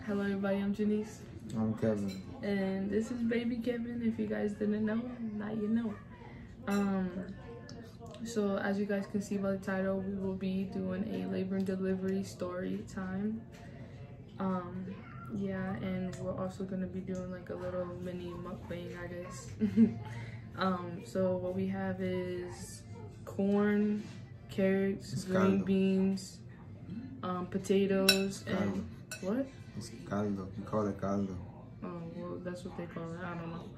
Hello everybody, I'm Janice. I'm Kevin. And this is baby Kevin. If you guys didn't know, now you know. So as you guys can see by the title, we will be doing a labor and delivery story time. Yeah, and we're also gonna be doing like a little mini mukbang, I guess. So what we have is corn, carrots, green beans, potatoes, and what? It's caldo. You call it caldo. Oh, well, that's what they call it. I don't know.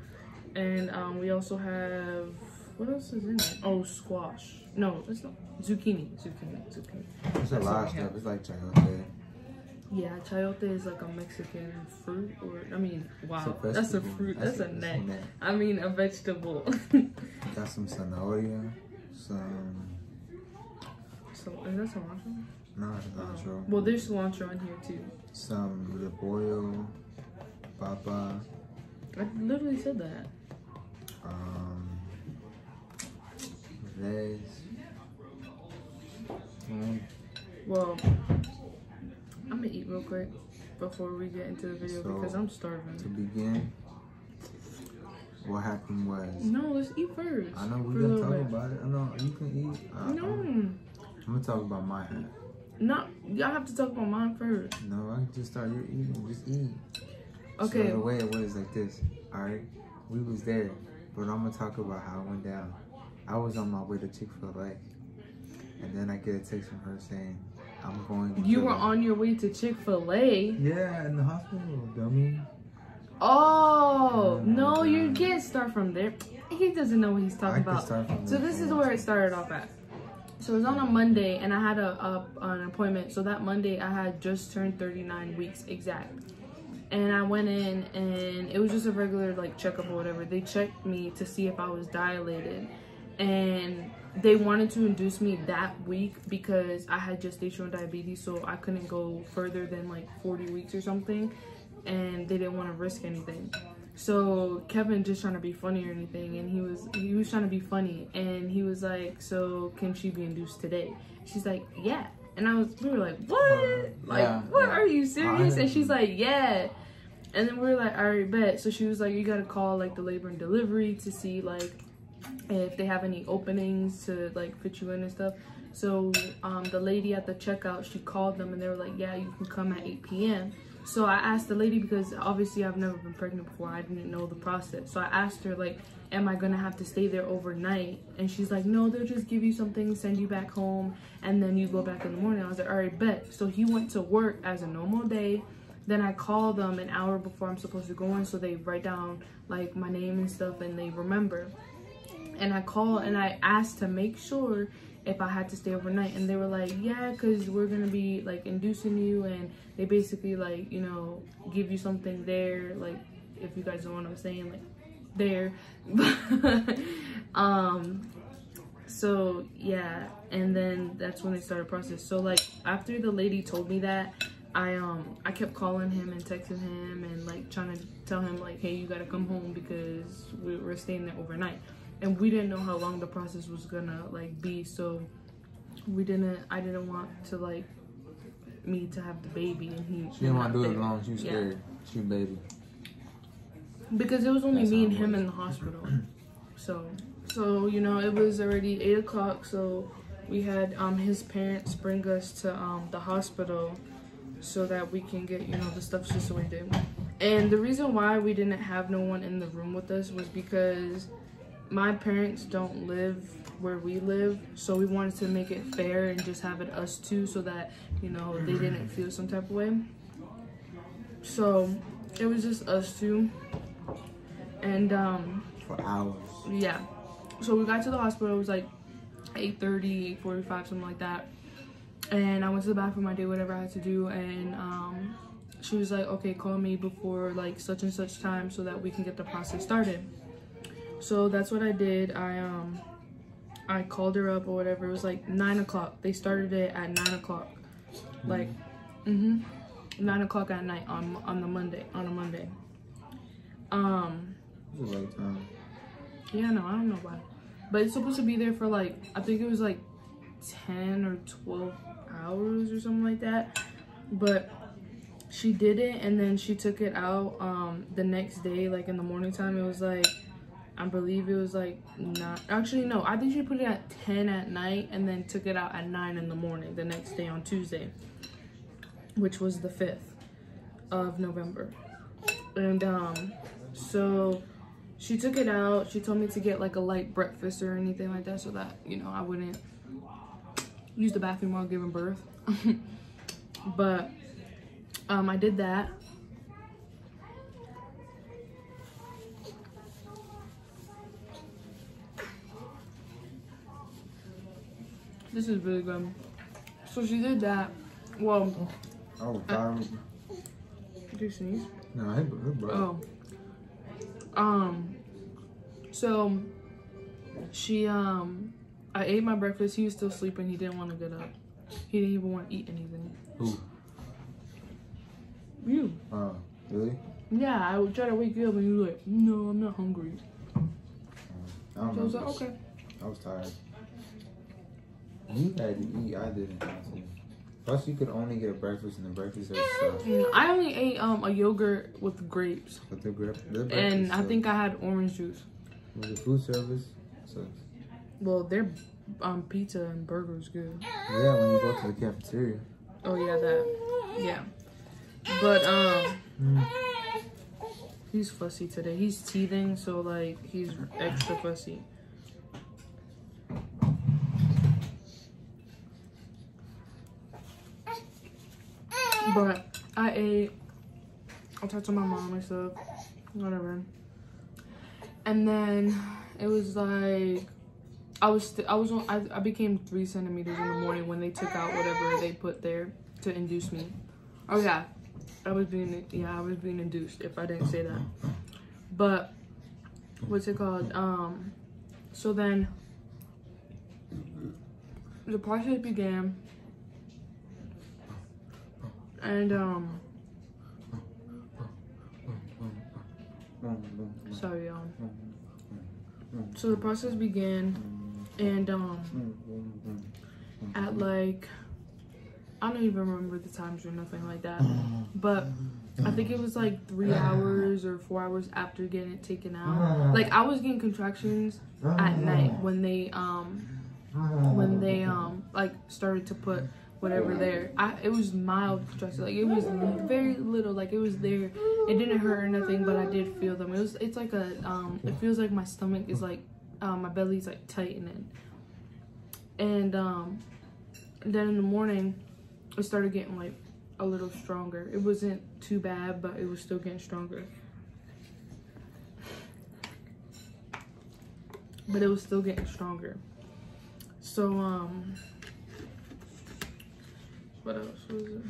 And we also have, what else is in it? Oh, squash. No, it's not. Zucchini. It's a lot of stuff. It's like chayote. Yeah, chayote is like a Mexican fruit, or I mean, wow, a that's a fruit. That's a nut. I mean, a vegetable. Got some zanahoria, some. So is that cilantro? No, it's cilantro. Well, there's cilantro in here too. Some repollo, papa. I literally said that. Res. Well, I'm gonna eat real quick before we get into the video because I'm starving. To begin, what happened was. No, let's eat first. I know we're gonna talk about it. I know you can eat. No. I'm gonna talk about my hat. No, y'all have to talk about mine first. No, I can just start. You're eating. Just eat. Okay. So the way it was like this. All right, we was there, but I'm gonna talk about how it went down. I was on my way to Chick-fil-A, and then I get a text from her saying, "I'm going." You were on your way to Chick-fil-A? Yeah, in the hospital, dummy. Oh no, you can't start from there. He doesn't know what he's talking about. So this is where it started off at. So it was on a Monday, and I had an appointment. So that Monday, I had just turned 39 weeks exact. And I went in, and it was just a regular like checkup or whatever. They checked me to see if I was dilated, and they wanted to induce me that week because I had gestational diabetes, so I couldn't go further than like 40 weeks or something, and they didn't want to risk anything. So Kevin just trying to be funny or anything, and he was trying to be funny, and he was like, "So can she be induced today?" She's like, "Yeah." And we were like, "What? What? Are you serious?" And she's like, "Yeah." And then we were like, "All right, bet." So she was like, "You gotta call like the labor and delivery to see like if they have any openings to like fit you in and stuff." So the lady at the checkout, she called them, and they were like, "Yeah, you can come at 8 p.m. So I asked the lady, because obviously I've never been pregnant before, I didn't know the process. So I asked her like, am I gonna have to stay there overnight? And she's like, no, they'll just give you something, send you back home, and then you go back in the morning. I was like, all right, bet. So he went to work as a normal day. Then I called them an hour before I'm supposed to go in, so they write down like my name and stuff, and they remember. And I called and I asked to make sure if I had to stay overnight, and they were like, yeah, because we're gonna be like inducing you, and they basically like, you know, give you something there, like, if you guys know what I'm saying, like there. So yeah, and then that's when they started the process. So like after the lady told me that, I kept calling him and texting him and like trying to tell him like, hey, you gotta come home because we're staying there overnight. And we didn't know how long the process was gonna like be, so I didn't want to like me to have the baby, and she didn't want to do it alone. She was scared. She baby. Because it was only me and him in the hospital. So you know, it was already 8 o'clock, so we had his parents bring us to the hospital so that we can get, you know, the stuff situated. And the reason why we didn't have no one in the room with us was because my parents don't live where we live, so we wanted to make it fair and just have it us two, so that, you know, they didn't feel some type of way. So it was just us two, and for hours. Yeah. So we got to the hospital. It was like 8:30, 8:45, something like that. And I went to the bathroom. I did whatever I had to do, and she was like, okay, call me before like such and such time so that we can get the process started. So that's what I did. I called her up or whatever. It was like 9 o'clock. They started it at 9 o'clock. Like, 9 o'clock at night on a Monday. It was a late time. Yeah, no, I don't know why. But it's supposed to be there for like, I think it was like 10 or 12 hours or something like that. But she did it, and then she took it out the next day, like in the morning time. It was like, I believe it was like not actually no, I think she put it at 10 at night and then took it out at 9 in the morning the next day on Tuesday, which was the 5th of November. And so she took it out. She told me to get like a light breakfast or anything like that, so that, you know, I wouldn't use the bathroom while giving birth. But I did that. This is really good. So she did that. Well, Oh, God. Did you sneeze? No, I bro. Oh. So she I ate my breakfast. He was still sleeping. He didn't want to get up. He didn't even want to eat anything. Who? You. Really? Yeah, I would try to wake you up and you were like, no, I'm not hungry. I don't So I was know. like, okay. I was tired. You had to eat. I didn't have to. Plus, you could only get breakfast, and the breakfast is stuff. I only ate a yogurt with grapes. But the breakfast And I think I had orange juice. Was the food service? So, Well, their pizza and burgers good. yeah, when you go to the cafeteria. Oh yeah, that. Yeah. But he's fussy today. He's teething, so like he's extra fussy. But I ate. I talked to my mom and stuff, whatever. And then it was like I became 3 centimeters in the morning when they took out whatever they put there to induce me. Oh yeah, I was being induced if I didn't say that. But what's it called? So then the process began. And sorry y'all. So the process began, and at like, I don't even remember the times or nothing like that, but I think it was like 3 hours or 4 hours after getting it taken out. Like I was getting contractions at night when they like started to put whatever there. It was mild contractions, like it was very little, like it was there. It didn't hurt or nothing, but I did feel them. It's like a it feels like my stomach is like my belly's like tightening. And then in the morning it started getting like a little stronger. It wasn't too bad, but it was still getting stronger. But it was still getting stronger. So what else was it?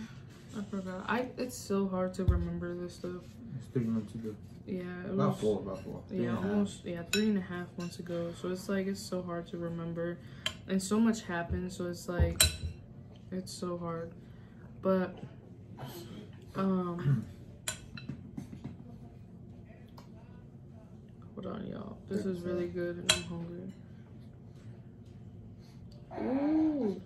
I forgot. It's so hard to remember this stuff. It's 3 months ago. Yeah, it about was, four. Yeah, almost. Yeah, 3.5 months ago. So it's like it's so hard to remember, and so much happened. So it's like it's so hard. But hold on, y'all. This is really good, and I'm hungry. Ooh.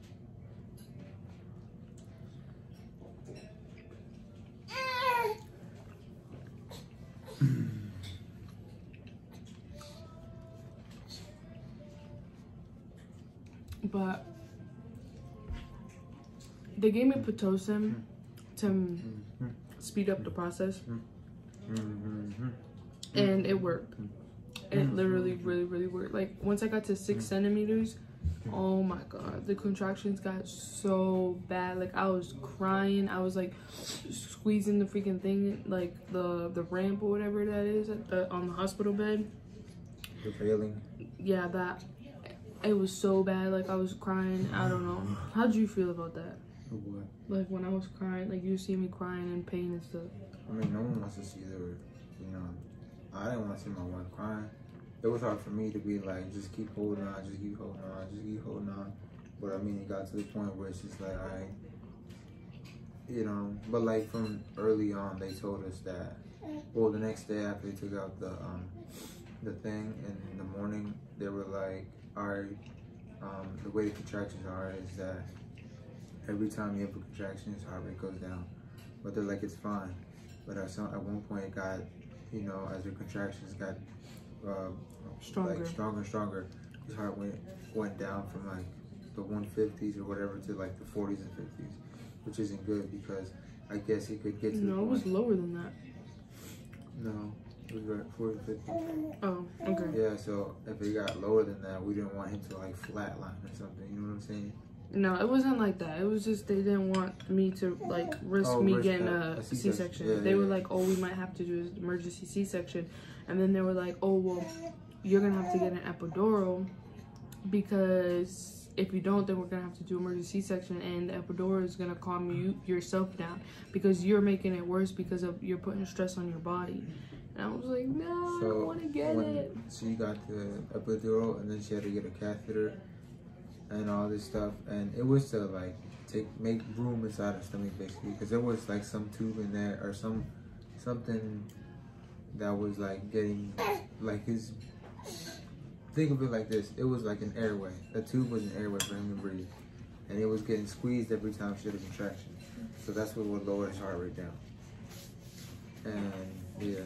But they gave me Pitocin to speed up the process, and it worked. It literally really worked. Like once I got to 6 centimeters, oh my god, the contractions got so bad. Like I was crying. I was like squeezing the freaking thing, like the ramp or whatever that is on the hospital bed. You're failing. Yeah, that. It was so bad. Like I was crying. I don't know. How'd you feel about that? What? Like when I was crying, like you see me crying in pain and stuff. I mean, no one wants to see I didn't want to see my wife crying. It was hard for me to be like, just keep holding on, just keep holding on, just keep holding on. But I mean, it got to the point where it's just like, but like from early on, they told us that, well, the next day after they took out the thing, and in the morning, they were like, all right, the way the contractions are is that every time you have a contraction, his heart rate goes down. but they're like, it's fine. But at one point it got, you know, as her contractions got stronger. Like stronger and stronger, his heart went down from like the 150s or whatever to like the 40s and 50s, which isn't good because I guess he could get to No, it was lower than that. No, it was like 40 to 50. Oh, okay. Yeah, so if it got lower than that, we didn't want him to like flatline or something, you know what I'm saying? No, it wasn't like that. It was just they didn't want me to like risk me getting a C-section. Yeah, they were like, oh, we might have to do an emergency C-section. And then they were like, oh, well, you're going to have to get an epidural because if you don't, then we're going to have to do emergency C-section and the epidural is going to calm you yourself down because you're making it worse because of you're putting stress on your body. And I was like, no, I don't want to get it. She got the epidural and then she had to get a catheter and all this stuff, and it was to like make room inside her stomach basically, because there was like some tube in there or something that was like getting like his. Think of it like this: it was like an airway. The tube was an airway for him to breathe, and it was getting squeezed every time she had a contraction. So that's what would lower his heart rate down. And yeah,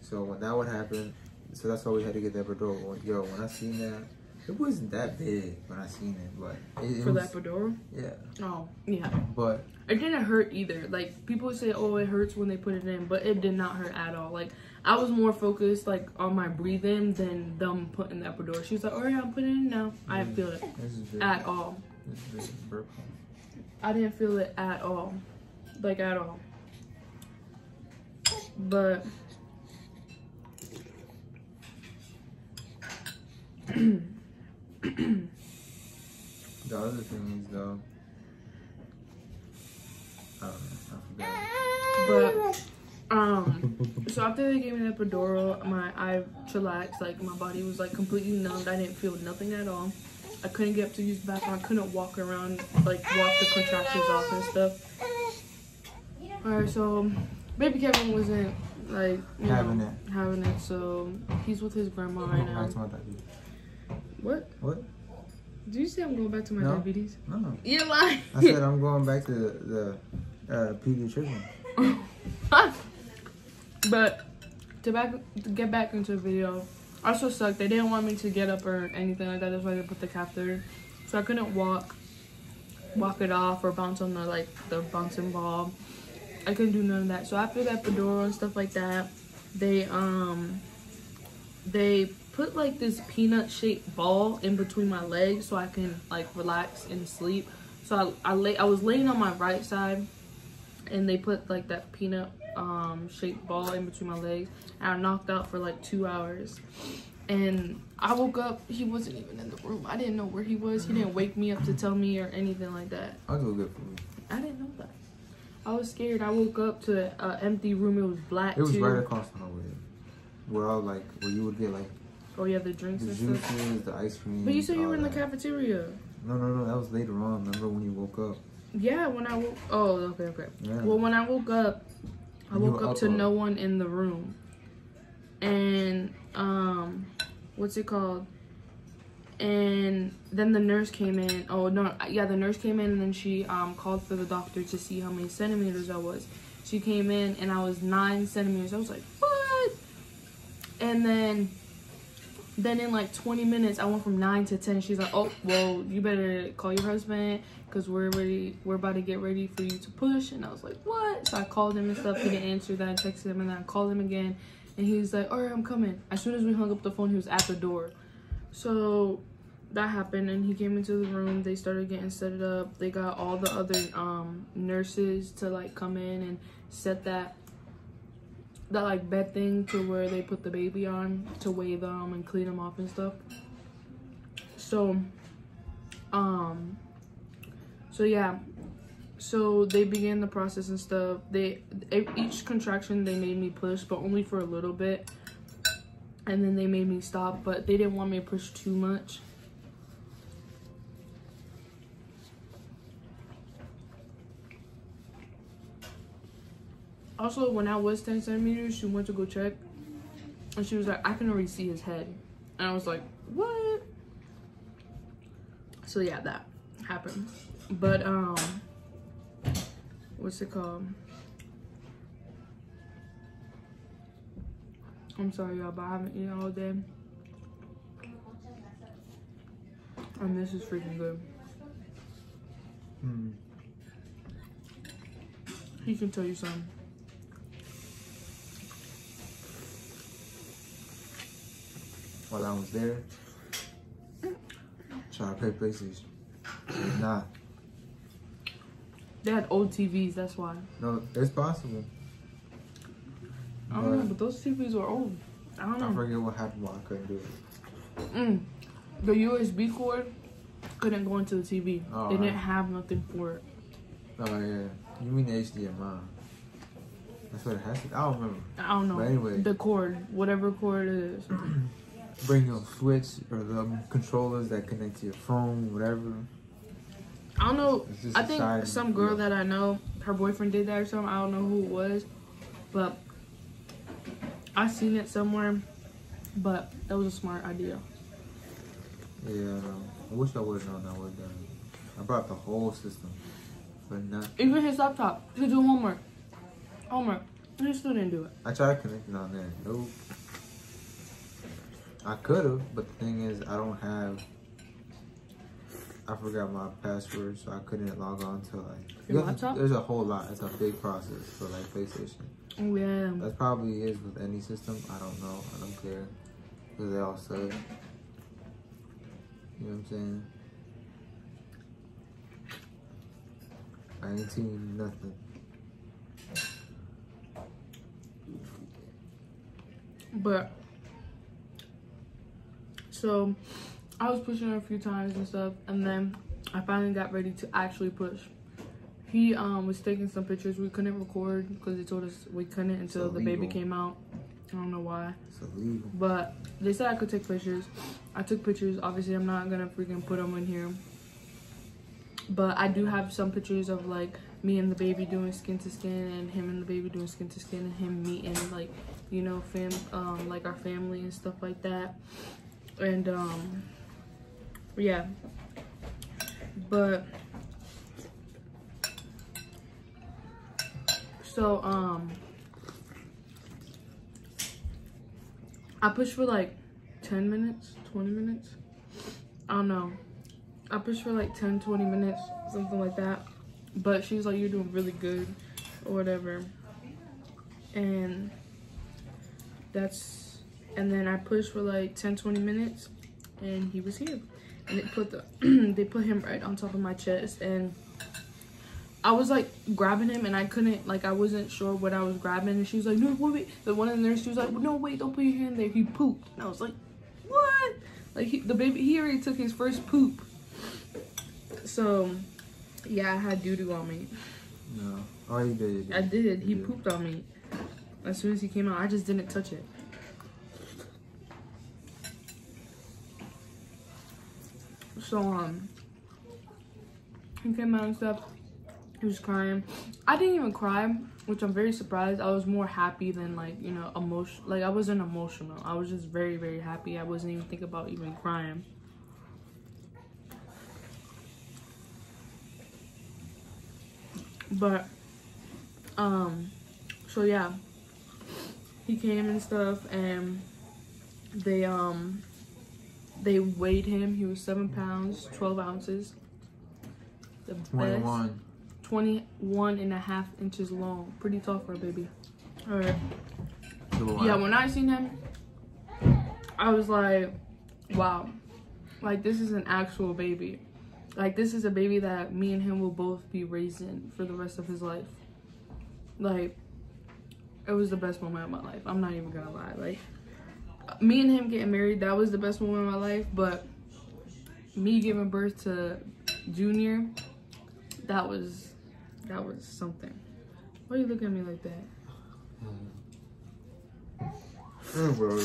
so when that would happen, so that's why we had to get the epidural. Yo, when I seen that. It wasn't that big when I seen it, but it for was, the epidural? Yeah. Oh, yeah. But it didn't hurt either. Like people say, oh, it hurts when they put it in, but it did not hurt at all. Like I was more focused like on my breathing than them putting the epidural. She was like, oh yeah, I'm putting it in now. I didn't feel it at all. I didn't feel it at all, like at all. But the other thing is though, I forgot. But so after they gave me the epidural, I chillaxed. Like my body was like completely numbed. I didn't feel nothing at all. I couldn't get up to use the bathroom. I couldn't walk around, like walk the contractions off and stuff. Alright, so baby Kevin wasn't like having it. So he's with his grandma right now. What? What? Did you say I'm going back to my diabetes? No. You're lying. I said I'm going back to the pediatrician. But to get back into the video, also sucked. They didn't want me to get up or anything like that. That's why they put the catheter. So I couldn't walk it off or bounce on the bouncing ball. I couldn't do none of that. So after that epidural and stuff like that, they put like this peanut shaped ball in between my legs so I can like relax and sleep. So I was laying on my right side and they put like that peanut shaped ball in between my legs and I knocked out for like 2 hours. And I woke up, he wasn't even in the room. I didn't know where he was. He didn't wake me up to tell me or anything like that. I'll go get food. I didn't know that. I was scared. I woke up to an empty room. It was black too. It was right across the hallway. Where you would get like oh yeah, the drinks and juices, stuff. the ice cream. But you said you were in the cafeteria. No, that was later on. Remember when you woke up? Yeah, when I woke. Oh, okay. Yeah. Well, when I woke up, I woke up to no one in the room, and what's it called? And then the nurse came in. Oh no, yeah, the nurse came in and then she called for the doctor to see how many centimeters I was. She came in and I was 9 centimeters. I was like, what? And then in like 20 minutes, I went from 9 to 10. She's like, oh, well, you better call your husband because we're about to get ready for you to push. And I was like, what? So I called him and stuff. He didn't answer that. I texted him and then I called him again. And he was like, all right, I'm coming. As soon as we hung up the phone, he was at the door. So that happened and he came into the room. They started getting set it up. They got all the other nurses to like come in and set that like bed thing to where they put the baby on to weigh them and clean them off and stuff. So yeah, so they began the process and stuff. Each contraction they made me push, but only for a little bit, and then they made me stop, but they didn't want me to push too much. Also, when I was 10 centimeters, she went to go check. And she was like, I can already see his head. And I was like, what? So yeah, that happened. But, what's it called? I'm sorry, y'all, but I haven't eaten all day. And this is freaking good. He can tell you something. While I was there, trying to play PlayStation. It's not. They had old TVs, that's why. No, it's possible. I don't know, but those TVs were old. I don't know. I forget what happened why I couldn't do it. The USB cord couldn't go into the TV. Oh, they didn't have nothing for it. Oh, yeah. You mean the HDMI? That's what it has to. I don't remember. I don't know. But anyway. The cord, whatever cord it is. Bring your switch or the controllers that connect to your phone, whatever. I don't know. I think some girl that I know, her boyfriend did that or something. I don't know who it was. But I seen it somewhere. But that was a smart idea. Yeah, I know. I wish I would have known that would have done it. I brought the whole system. But not. Even his laptop to do homework. He still didn't do it. I tried connecting on there. Nope. I could have, but the thing is, I don't have. I forgot my password, so I couldn't log on to like. Your laptop? There's a whole lot. It's a big process for like PlayStation. Oh yeah. That probably is with any system. I don't know. I don't care. Because they all say. You know what I'm saying? I ain't seen nothing. But so I was pushing her a few times and stuff, and then I finally got ready to actually push. He was taking some pictures. We couldn't record because they told us we couldn't until the baby came out. I don't know why. It's illegal. But they said I could take pictures. I took pictures. Obviously, I'm not gonna freaking put them in here. But I do have some pictures of like me and the baby doing skin to skin, and him and the baby doing skin to skin, and him meeting like, you know, like our family and stuff like that. And yeah. But so I pushed for like 10 minutes, 20 minutes. I don't know. I pushed for like 10, 20 minutes, something like that. But she was like, you're doing really good or whatever. And then I pushed for like 10, 20 minutes and he was here. And it put they put him right on top of my chest, and I was like grabbing him and I couldn't, like I wasn't sure what I was grabbing, and she was like, no, wait. The one in the nurse, she was like, no, wait, don't put your hand there. He pooped. And I was like, what? Like the baby, he already took his first poop. So yeah, I had doo-doo on me. No. Oh, you did. I did. He pooped on me. As soon as he came out, I just didn't touch it. So he came out and stuff. He was crying. I didn't even cry, which I'm very surprised. I was more happy than like, you know, emotional. Like I wasn't emotional. I was just very, very happy. I wasn't even thinking about even crying. But so yeah, he came and stuff, and they weighed him. He was 7 pounds 12 ounces. The 21. best. 21.5 inches long. Pretty tall for a baby. All right. Yeah, when I seen him, I was like, wow, like this is an actual baby. Like this is a baby that me and him will both be raising for the rest of his life. Like it was the best moment of my life. I'm not even gonna lie. Like me and him getting married, that was the best moment of my life. But me giving birth to Junior, that was something. Why you look at me like that? Hey, bro.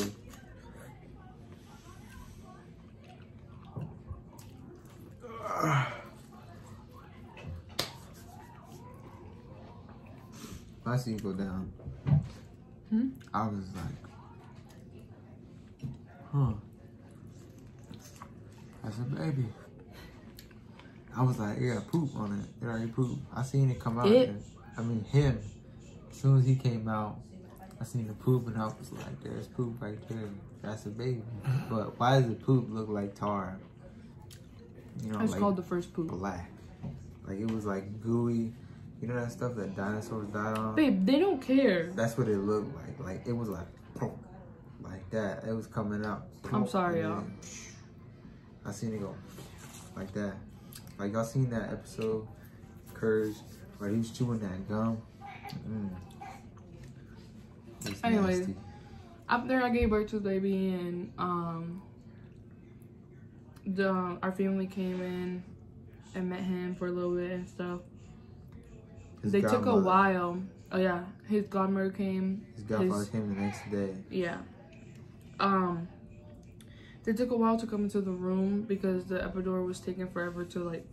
I see you go down. I was like, huh. That's a baby. I was like, yeah, poop on it. It already pooped. I seen it come out. I mean, him. As soon as he came out, I seen the poop and I was like, there's poop right there. That's a baby. But why does the poop look like tar? You know, it's like called the first poop. Black. Like it was like gooey. You know that stuff that dinosaurs died on? Babe, they don't care. That's what it looked like. Like it was like that. It was coming out. I'm sorry, y'all. I seen it go like that. Like y'all seen that episode, Courage, where he was chewing that gum? Anyways, after I gave birth to the baby and our family came in and met him for a little bit and stuff. They took a while. Oh yeah, his godmother came. His godfather came the next day. Yeah. They took a while to come into the room because the epidural was taking forever to like,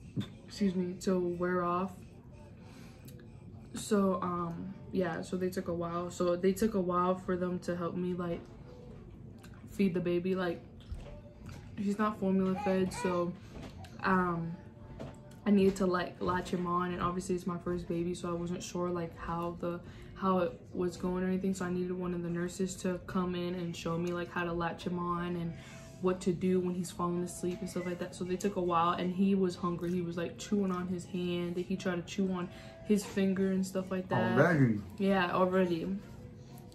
to wear off. So yeah, so they took a while. So they took a while for them to help me like feed the baby. Like he's not formula fed, so I needed to like latch him on, and obviously it's my first baby, so I wasn't sure like how it was going or anything. So I needed one of the nurses to come in and show me like how to latch him on and what to do when he's falling asleep and stuff like that. So they took a while, and he was hungry. He was like chewing on his hand. He tried to chew on his finger and stuff like that. Already? Yeah, already.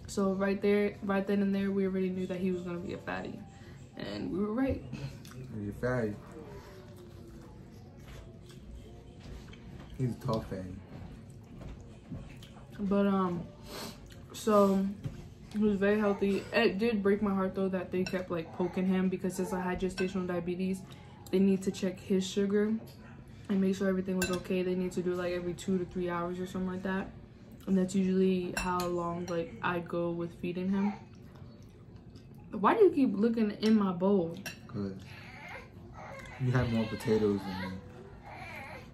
So right then and there, we already knew that he was gonna be a fatty, and we were right. He's a fatty. He's a tall fatty. But so he was very healthy. It did break my heart though that they kept like poking him, because since I had gestational diabetes, they need to check his sugar and make sure everything was okay. They need to do like every 2 to 3 hours or something like that, and that's usually how long like I go with feeding him. Why do you keep looking in my bowl? Good. You have more potatoes than me.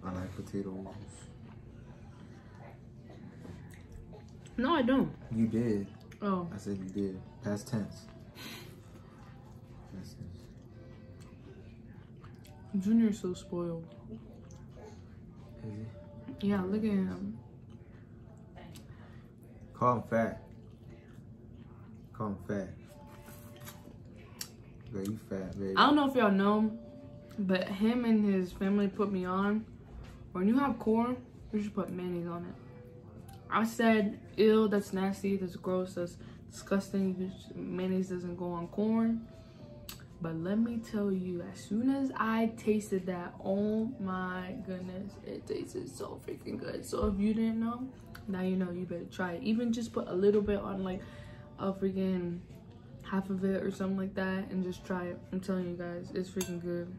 I like potatoes. No, I don't. You did. Oh. I said you did. Past tense. Past tense. Junior's so spoiled. Is he? Yeah, look at him. Call him fat. Call him fat. Girl, you fat, baby. I don't know if y'all know, but him and his family put me on, when you have corn, you should put mayonnaise on it. I said, ew, that's nasty, that's gross, that's disgusting. Mayonnaise doesn't go on corn. But let me tell you, as soon as I tasted that, oh my goodness, it tasted so freaking good. So if you didn't know, now you know. You better try it. Even just put a little bit on like a freaking half of it or something like that, and just try it. I'm telling you guys, it's freaking good.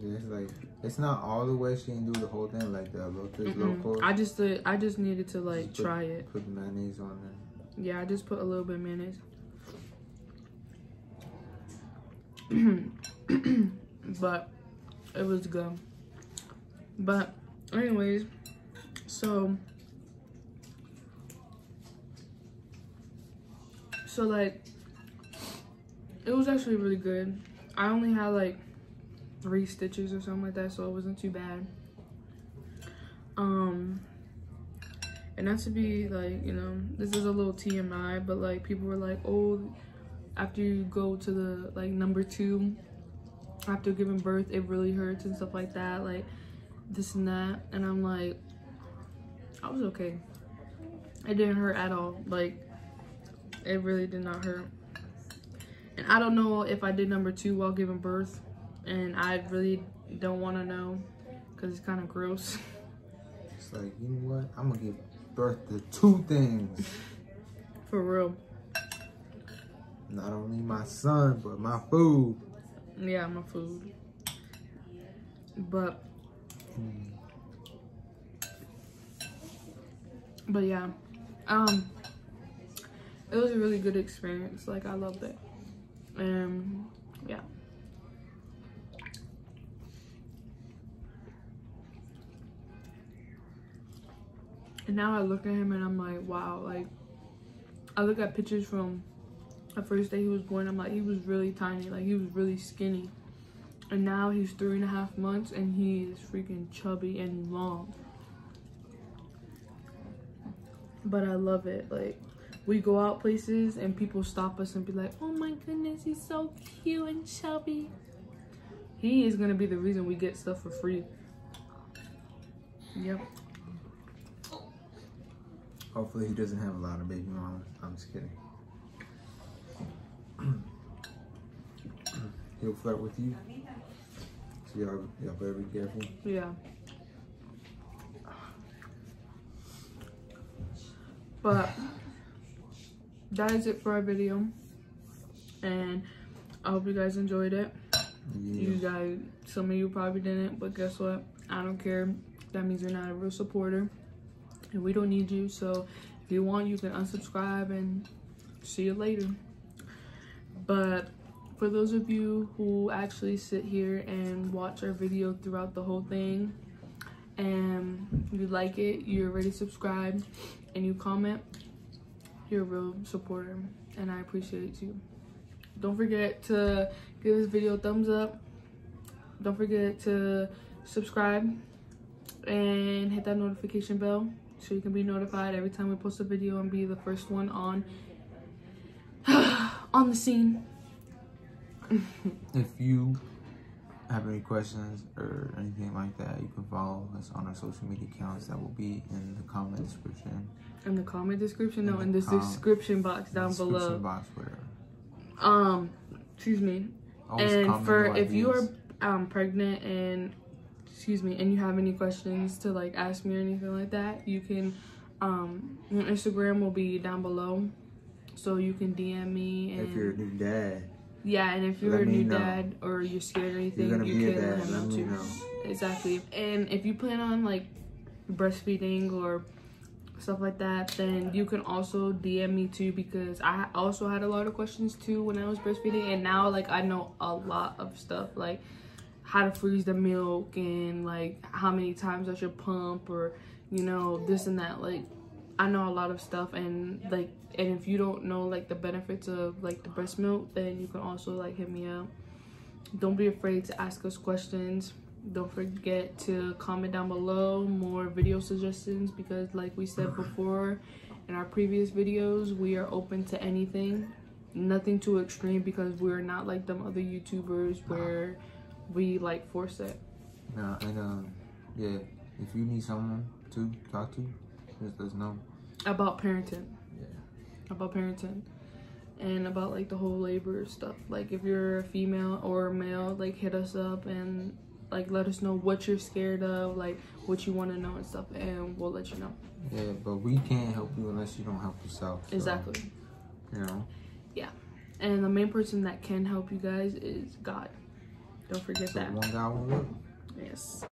Yeah, it's like, it's not all the way. She didn't do the whole thing like that. Local. I just needed to like try it. Put mayonnaise on there. Yeah, I just put a little bit of mayonnaise. But it was good. But anyways, so like it was actually really good. I only had like 3 stitches or something like that, so it wasn't too bad. And not to be like, you know, this is a little TMI, but like people were like, oh, after you go to the like number 2 after giving birth, it really hurts and stuff like that, like this and that. And I'm like, I was okay. It didn't hurt at all. Like it really did not hurt. And I don't know if I did number 2 while giving birth, and I really don't want to know because it's kind of gross. It's like, you know what, I'm gonna give birth to 2 things. For real. Not only my son, but my food. Yeah, my food. But yeah, it was a really good experience. Like I loved it. Yeah. And now I look at him and I'm like, wow. Like I look at pictures from the first day he was born, I'm like, he was really tiny, like he was really skinny. And now he's 3.5 months and he is freaking chubby and long. but I love it. Like, we go out places and people stop us and be like, oh my goodness, he's so cute and chubby. He is gonna be the reason we get stuff for free. Yep. Hopefully he doesn't have a lot of baby mamas. I'm just kidding. He'll flirt with you. So y'all better be careful. Yeah. But that is it for our video. And I hope you guys enjoyed it. Yeah. You guys, some of you probably didn't, but guess what? I don't care. That means you're not a real supporter. And we don't need you. So if you want, you can unsubscribe and see you later. But for those of you who actually sit here and watch our video throughout the whole thing, and you like it, you're already subscribed, and you comment, you're a real supporter, and I appreciate you. Don't forget to give this video a thumbs up. Don't forget to subscribe and hit that notification bell so you can be notified every time we post a video and be the first one on on the scene. If you have any questions or anything like that, you can follow us on our social media accounts that will be in the comment description. In the comment description? No, in the description box down below. Description box, whatever. Excuse me. Always and for if you are pregnant and and you have any questions to like ask me or anything like that, you can your Instagram will be down below, so you can DM me. And if you're a new dad. Yeah, and if you're a new dad or you're scared or anything, you can let him know too. Exactly. And if you plan on like breastfeeding or stuff like that, then you can also DM me too, because I also had a lot of questions too when I was breastfeeding, and now like I know a lot of stuff, like how to freeze the milk and like how many times I should pump, or you know, this and that. Like I know a lot of stuff, and like, and if you don't know like the benefits of like the breast milk, then you can also like hit me up. Don't be afraid to ask us questions. Don't forget to comment down below more video suggestions, because like we said before in our previous videos, we are open to anything, nothing too extreme, because we're not like them other YouTubers where we like force it. No, and yeah, if you need someone to talk to, just let us know about parenting. Yeah, about parenting and about like the whole labor stuff. Like if you're a female or a male, like hit us up and like let us know what you're scared of, like what you want to know and stuff, and we'll let you know. Yeah, but we can't help you unless you don't help yourself. So, exactly. You know. Yeah, and the main person that can help you guys is God. Don't forget that. One God, one will. Yes.